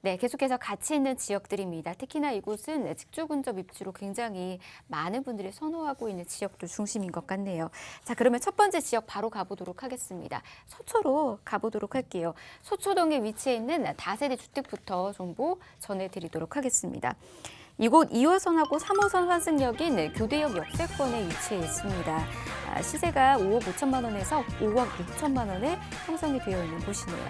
네, 계속해서 가치 있는 지역들입니다. 특히나 이곳은 직주 근접 입지로 굉장히 많은 분들이 선호하고 있는 지역도 중심인 것 같네요. 자, 그러면 첫 번째 지역 바로 가보도록 하겠습니다. 서초로 가보도록 할게요. 서초동에 위치해 있는 다세대 주택부터 정보 전해드리도록 하겠습니다. 이곳 2호선하고 3호선 환승역인 교대역 역세권에 위치해 있습니다. 시세가 5억 5천만 원에서 5억 6천만 원에 형성이 되어 있는 곳이네요.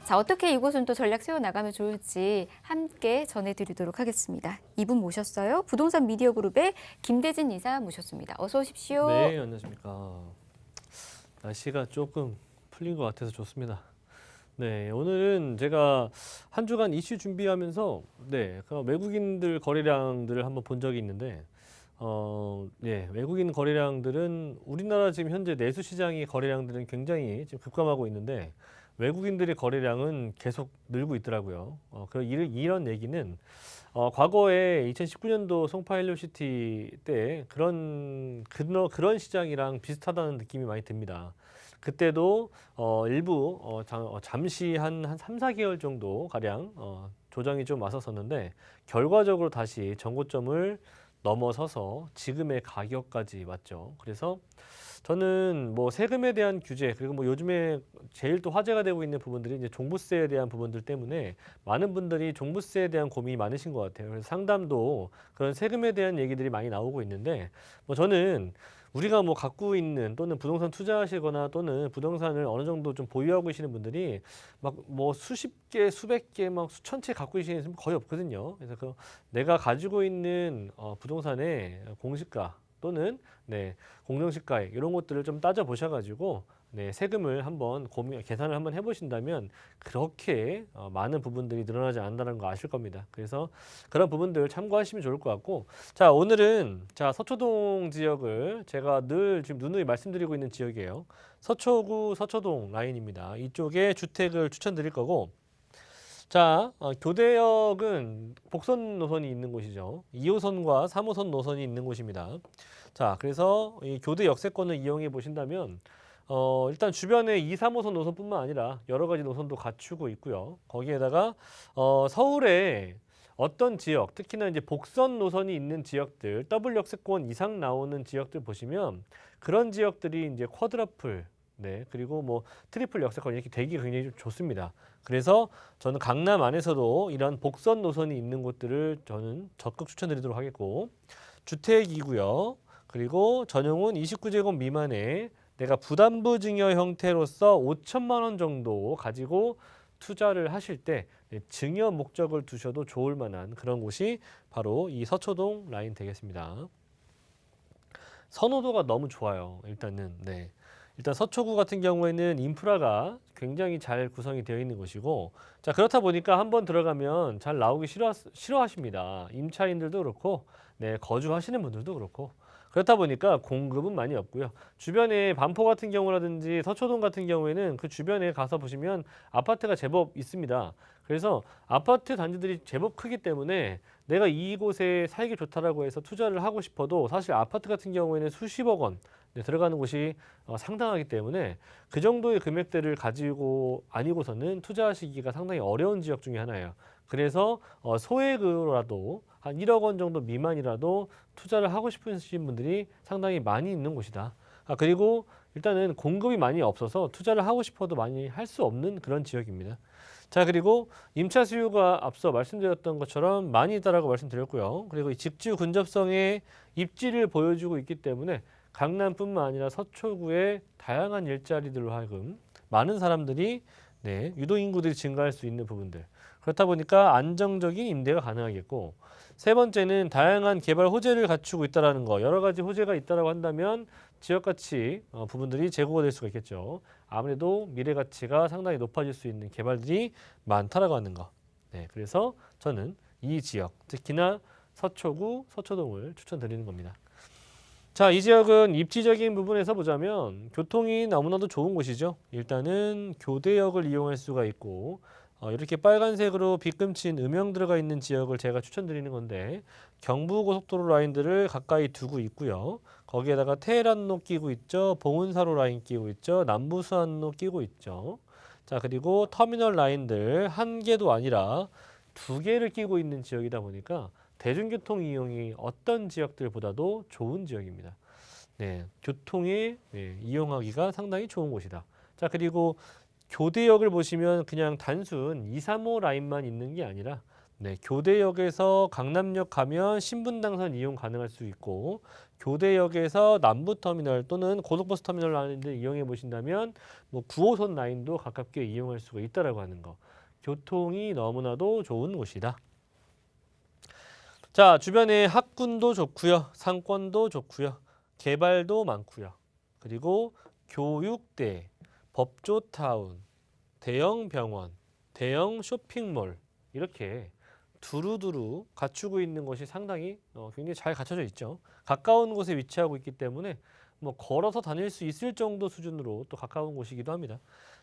자, 어떻게 이곳은 또 전략 세워나가면 좋을지 함께 전해드리도록 하겠습니다. 이분 모셨어요. 부동산 미디어 그룹의 김대진 이사 모셨습니다. 어서 오십시오. 네, 안녕하십니까. 날씨가 조금 풀린 것 같아서 좋습니다. 네, 오늘은 제가 한 주간 이슈 준비하면서 그 외국인들 거래량들을 한번 본 적이 있는데 외국인 거래량들은 우리나라 지금 현재 내수 시장의 거래량들은 굉장히 지금 급감하고 있는데 외국인들의 거래량은 계속 늘고 있더라고요. 이런 얘기는 과거에 2019년도 송파 헬로시티 때 그런 시장이랑 비슷하다는 느낌이 많이 듭니다. 그때도 일부 잠시 한 3, 4개월 정도 가량 조정이 좀 왔었었는데 결과적으로 다시 전고점을 넘어서서 지금의 가격까지 왔죠. 그래서 저는 뭐 세금에 대한 규제 그리고 뭐 요즘에 제일 또 화제가 되고 있는 부분들이 이제 종부세에 대한 부분들 때문에 많은 분들이 종부세에 대한 고민이 많으신 것 같아요. 그래서 상담도 그런 세금에 대한 얘기들이 많이 나오고 있는데 뭐 저는 우리가 뭐 갖고 있는 또는 부동산 투자하시거나 또는 부동산을 어느 정도 좀 보유하고 계시는 분들이 막 뭐 수십 개, 수백 개, 막 수천 채 갖고 계시는 분이 거의 없거든요. 그래서 내가 가지고 있는 부동산의 공시가 또는 공정시가액 이런 것들을 좀 따져 보셔가지고 세금을 한번 계산을 한번 해보신다면 그렇게 많은 부분들이 늘어나지 않는다는 거 아실 겁니다. 그래서 그런 부분들 참고하시면 좋을 것 같고, 자 오늘은 서초동 지역을 제가 늘 지금 누누이 말씀드리고 있는 지역이에요. 서초구 서초동 라인입니다. 이쪽에 주택을 추천드릴 거고, 교대역은 복선 노선이 있는 곳이죠. 2호선과 3호선 노선이 있는 곳입니다. 자, 그래서 이 교대 역세권을 이용해 보신다면 일단 주변에 2, 3호선 노선뿐만 아니라 여러 가지 노선도 갖추고 있고요. 거기에다가 서울에 어떤 지역, 특히나 이제 복선 노선이 있는 지역들, 더블 역세권 이상 나오는 지역들 보시면 그런 지역들이 이제 쿼드러플, 그리고 뭐 트리플 역세권 이렇게 되기 굉장히 좀 좋습니다. 그래서 저는 강남 안에서도 이런 복선 노선이 있는 곳들을 저는 적극 추천드리도록 하겠고, 주택이고요. 그리고 전용은 29제곱 미만의 내가 부담부 증여 형태로서 5천만 원 정도 가지고 투자를 하실 때 증여 목적을 두셔도 좋을 만한 그런 곳이 바로 이 서초동 라인 되겠습니다. 선호도가 너무 좋아요. 일단 서초구 같은 경우에는 인프라가 굉장히 잘 구성이 되어 있는 곳이고, 그렇다 보니까 한번 들어가면 잘 나오기 싫어하십니다. 임차인들도 그렇고 거주하시는 분들도 그렇고. 그렇다 보니까 공급은 많이 없고요. 주변에 반포 같은 경우라든지 서초동 같은 경우에는 그 주변에 가서 보시면 아파트가 제법 있습니다. 그래서 아파트 단지들이 제법 크기 때문에 내가 이곳에 살기 좋다라고 해서 투자를 하고 싶어도 사실 아파트 같은 경우에는 수십억 원 들어가는 곳이 상당하기 때문에 그 정도의 금액대를 가지고 아니고서는 투자하시기가 상당히 어려운 지역 중에 하나예요. 그래서 소액으로라도 한 1억 원 정도 미만이라도 투자를 하고 싶으신 분들이 상당히 많이 있는 곳이다. 그리고 일단은 공급이 많이 없어서 투자를 하고 싶어도 많이 할 수 없는 그런 지역입니다. 그리고 임차 수요가 앞서 말씀드렸던 것처럼 많이 있다라고 말씀드렸고요. 그리고 이 직주 근접성의 입지를 보여주고 있기 때문에 강남뿐만 아니라 서초구의 다양한 일자리들로 하여금 많은 사람들이 유도인구들이 증가할 수 있는 부분들, 그렇다 보니까 안정적인 임대가 가능하겠고, 세 번째는 다양한 개발 호재를 갖추고 있다는 거. 여러 가지 호재가 있다고 한다면 지역가치 부분들이 제고가 될 수가 있겠죠. 아무래도 미래 가치가 상당히 높아질 수 있는 개발들이 많다라고 하는 거. 그래서 저는 이 지역, 특히나 서초구, 서초동을 추천드리는 겁니다. 이 지역은 입지적인 부분에서 보자면 교통이 너무나도 좋은 곳이죠. 일단은 교대역을 이용할 수가 있고, 이렇게 빨간색으로 빗금친 음영 들어가 있는 지역을 제가 추천드리는 건데, 경부고속도로 라인들을 가까이 두고 있고요. 거기에다가 테헤란로 끼고 있죠. 봉은사로 라인 끼고 있죠. 남부수안로 끼고 있죠. 그리고 터미널 라인들 한 개도 아니라 두 개를 끼고 있는 지역이다 보니까 대중교통 이용이 어떤 지역들보다도 좋은 지역입니다. 네, 교통에 이용하기가 상당히 좋은 곳이다. 자, 그리고 교대역을 보시면 그냥 단순 2, 3호 라인만 있는 게 아니라 교대역에서 강남역 가면 신분당선 이용 가능할 수 있고 교대역에서 남부터미널 또는 고속버스 터미널 라인을 이용해 보신다면 뭐 9호선 라인도 가깝게 이용할 수가 있다라고 하는 거. 교통이 너무나도 좋은 곳이다. 자, 주변에 학군도 좋고요. 상권도 좋고요. 개발도 많고요. 그리고 교육대, 법조타운, 대형 병원, 대형 쇼핑몰 이렇게 두루두루 갖추고 있는 것이 상당히 굉장히 잘 갖춰져 있죠. 가까운 곳에 위치하고 있기 때문에 뭐 걸어서 다닐 수 있을 정도 수준으로 또 가까운 곳이기도 합니다.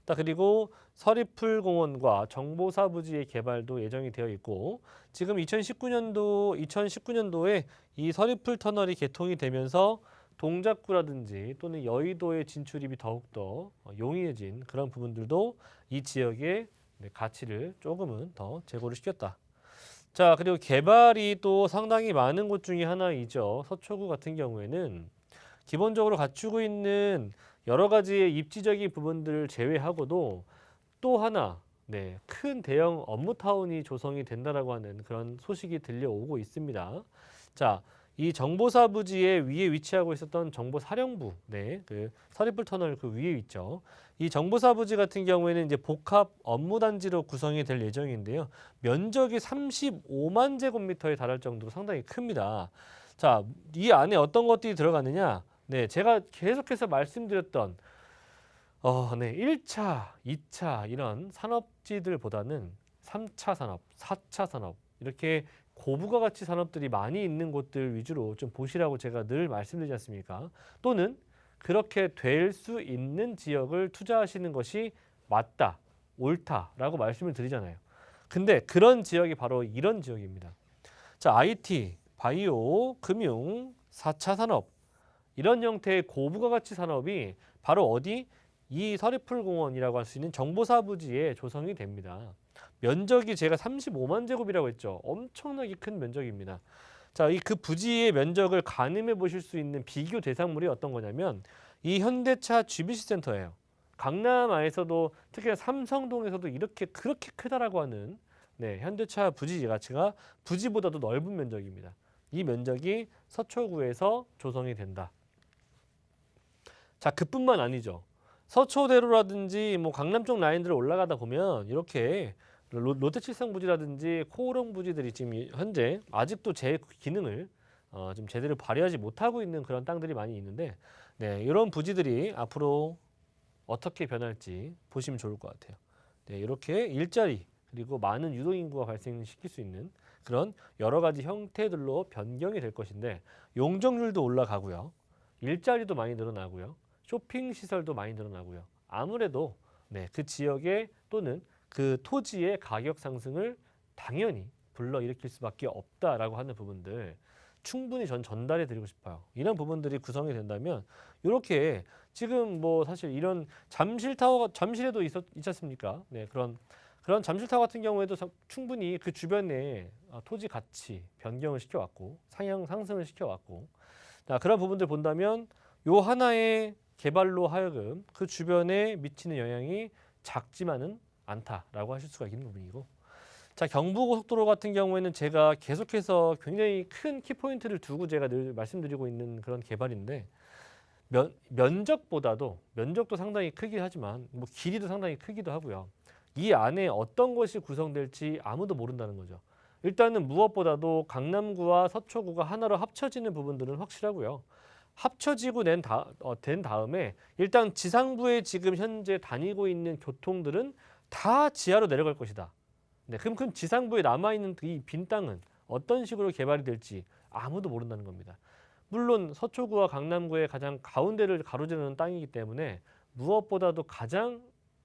그리고 서리풀공원과 정보사부지의 개발도 예정이 되어 있고 지금 2019년도에 이 서리풀 터널이 개통이 되면서 동작구라든지 또는 여의도의 진출입이 더욱더 용이해진 그런 부분들도 이 지역의 가치를 조금은 더 제고를 시켰다. 자, 그리고 개발이 또 상당히 많은 곳 중에 하나이죠. 서초구 같은 경우에는 기본적으로 갖추고 있는 여러 가지의 입지적인 부분들을 제외하고도 또 하나 큰 대형 업무타운이 조성이 된다라고 하는 그런 소식이 들려오고 있습니다. 자, 이 정보사부지에 위에 위치하고 있었던 정보사령부, 그 서리풀 터널 그 위에 있죠. 이 정보사부지 같은 경우에는 이제 복합 업무단지로 구성이 될 예정인데요. 면적이 35만 제곱미터에 달할 정도로 상당히 큽니다. 자, 이 안에 어떤 것들이 들어가느냐? 제가 계속해서 말씀드렸던 1차, 2차 이런 산업지들보다는 3차 산업, 4차 산업 이렇게 고부가 가치 산업들이 많이 있는 곳들 위주로 좀 보시라고 제가 늘 말씀드리지 않습니까? 또는 그렇게 될 수 있는 지역을 투자하시는 것이 맞다, 옳다라고 말씀을 드리잖아요. 근데 그런 지역이 바로 이런 지역입니다. 자, IT, 바이오, 금융, 4차 산업 이런 형태의 고부가 가치 산업이 바로 어디? 이 서리풀공원이라고 할 수 있는 정보사부지에 조성이 됩니다. 면적이 제가 35만 제곱이라고 했죠. 엄청나게 큰 면적입니다. 자, 그 부지의 면적을 가늠해 보실 수 있는 비교 대상물이 어떤 거냐면 이 현대차 GBC 센터예요. 강남 안에서도 특히 삼성동에서도 그렇게 크다라고 하는 현대차 부지 가치가 부지보다도 넓은 면적입니다. 이 면적이 서초구에서 조성이 된다. 자, 그뿐만 아니죠. 서초대로라든지 뭐 강남 쪽 라인들을 올라가다 보면 이렇게 롯데칠성 부지라든지 코오롱 부지들이 지금 현재 아직도 제 기능을 좀 제대로 발휘하지 못하고 있는 그런 땅들이 많이 있는데 이런 부지들이 앞으로 어떻게 변할지 보시면 좋을 것 같아요. 이렇게 일자리 그리고 많은 유동인구가 발생시킬 수 있는 그런 여러 가지 형태들로 변경이 될 것인데 용적률도 올라가고요. 일자리도 많이 늘어나고요. 쇼핑 시설도 많이 늘어나고요. 아무래도 그 지역에 또는 그 토지의 가격 상승을 당연히 불러일으킬 수밖에 없다라고 하는 부분들 충분히 전달해 드리고 싶어요. 이런 부분들이 구성이 된다면 이렇게 지금 뭐 사실 이런 잠실에도 있지 않습니까? 그런 잠실타워 같은 경우에도 충분히 그 주변에 토지 가치 변경을 시켜왔고 상승을 시켜왔고 그런 부분들 본다면 요 하나의 개발로 하여금 그 주변에 미치는 영향이 작지만은 않다라고 하실 수가 있는 부분이고 자, 경부고속도로 같은 경우에는 제가 계속해서 굉장히 큰 키포인트를 두고 제가 늘 말씀드리고 있는 그런 개발인데 면적도 상당히 크긴 하지만 뭐 길이도 상당히 크기도 하고요. 이 안에 어떤 것이 구성될지 아무도 모른다는 거죠. 일단은 무엇보다도 강남구와 서초구가 하나로 합쳐지는 부분들은 확실하고요. 합쳐지고 된 다음에 일단 지상부에 지금 현재 다니고 있는 교통들은 다 지하로 내려갈 것이다. 그럼 지상부에 남아있는 이 빈 땅은 어떤 식으로 개발이 될지 아무도 모른다는 겁니다. 물론 서초구와 강남구의 가장 가운데를 가로지르는 땅이기 때문에 무엇보다도 가장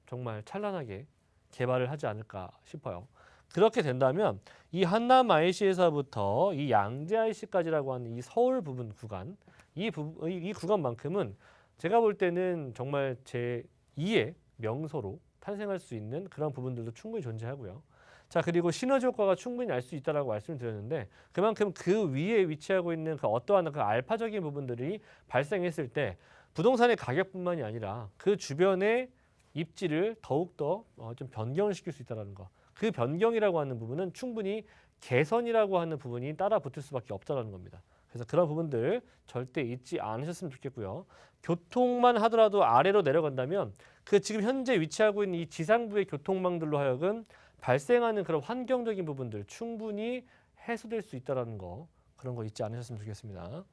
정말 찬란하게 개발을 하지 않을까 싶어요. 그렇게 된다면 이 한남 IC에서부터 이 양재 IC까지라고 하는 이 서울 부분 구간, 이 구간만큼은 제가 볼 때는 정말 제 2의 명소로 탄생할 수 있는 그런 부분들도 충분히 존재하고요. 자, 그리고 시너지 효과가 충분히 날 수 있다라고 말씀을 드렸는데 그만큼 그 위에 위치하고 있는 그 어떠한 그 알파적인 부분들이 발생했을 때 부동산의 가격뿐만이 아니라 그 주변의 입지를 더욱더 좀 변경을 시킬 수 있다는 거. 그 변경이라고 하는 부분은 충분히 개선이라고 하는 부분이 따라 붙을 수밖에 없다는 겁니다. 그래서 그런 부분들 절대 잊지 않으셨으면 좋겠고요. 교통만 하더라도 아래로 내려간다면 그 지금 현재 위치하고 있는 이 지상부의 교통망들로 하여금 발생하는 그런 환경적인 부분들 충분히 해소될 수 있다는 거, 그런 거 잊지 않으셨으면 좋겠습니다.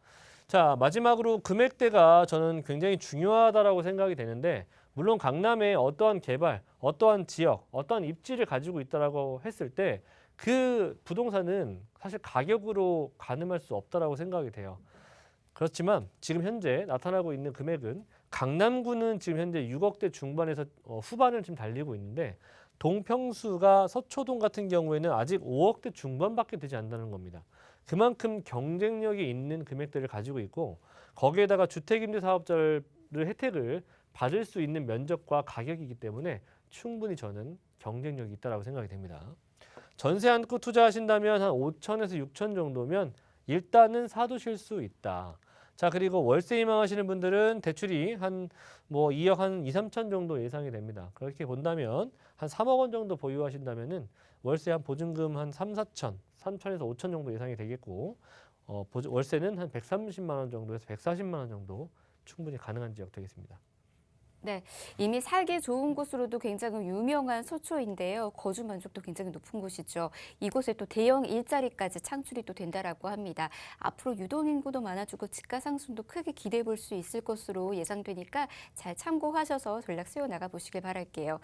자, 마지막으로 금액대가 저는 굉장히 중요하다라고 생각이 되는데 물론 강남에 어떠한 개발, 어떠한 지역, 어떠한 입지를 가지고 있다라고 했을 때 그 부동산은 사실 가격으로 가늠할 수 없다라고 생각이 돼요. 그렇지만 지금 현재 나타나고 있는 금액은 강남구는 지금 현재 6억대 중반에서 후반을 지금 달리고 있는데 동평수가 서초동 같은 경우에는 아직 5억대 중반밖에 되지 않는다는 겁니다. 그만큼 경쟁력이 있는 금액대를 가지고 있고 거기에다가 주택임대사업자를 혜택을 받을 수 있는 면적과 가격이기 때문에 충분히 저는 경쟁력이 있다고 생각이 됩니다. 전세 안고 투자하신다면 한 5천에서 6천 정도면 일단은 사두실 수 있다. 자, 그리고 월세 희망하시는 분들은 대출이 한 2억 한 2, 3천 정도 예상이 됩니다. 그렇게 본다면 한 3억 원 정도 보유하신다면은 월세 한 보증금 한 3, 4천, 3천에서 5천 정도 예상이 되겠고 월세는 한 130만 원 정도에서 140만 원 정도 충분히 가능한 지역 되겠습니다. 네, 이미 살기 좋은 곳으로도 굉장히 유명한 서초인데요. 거주 만족도 굉장히 높은 곳이죠. 이곳에 또 대형 일자리까지 창출이 또 된다라고 합니다. 앞으로 유동 인구도 많아지고 집가 상승도 크게 기대해 볼 수 있을 것으로 예상되니까 잘 참고하셔서 전략 세워 나가 보시길 바랄게요.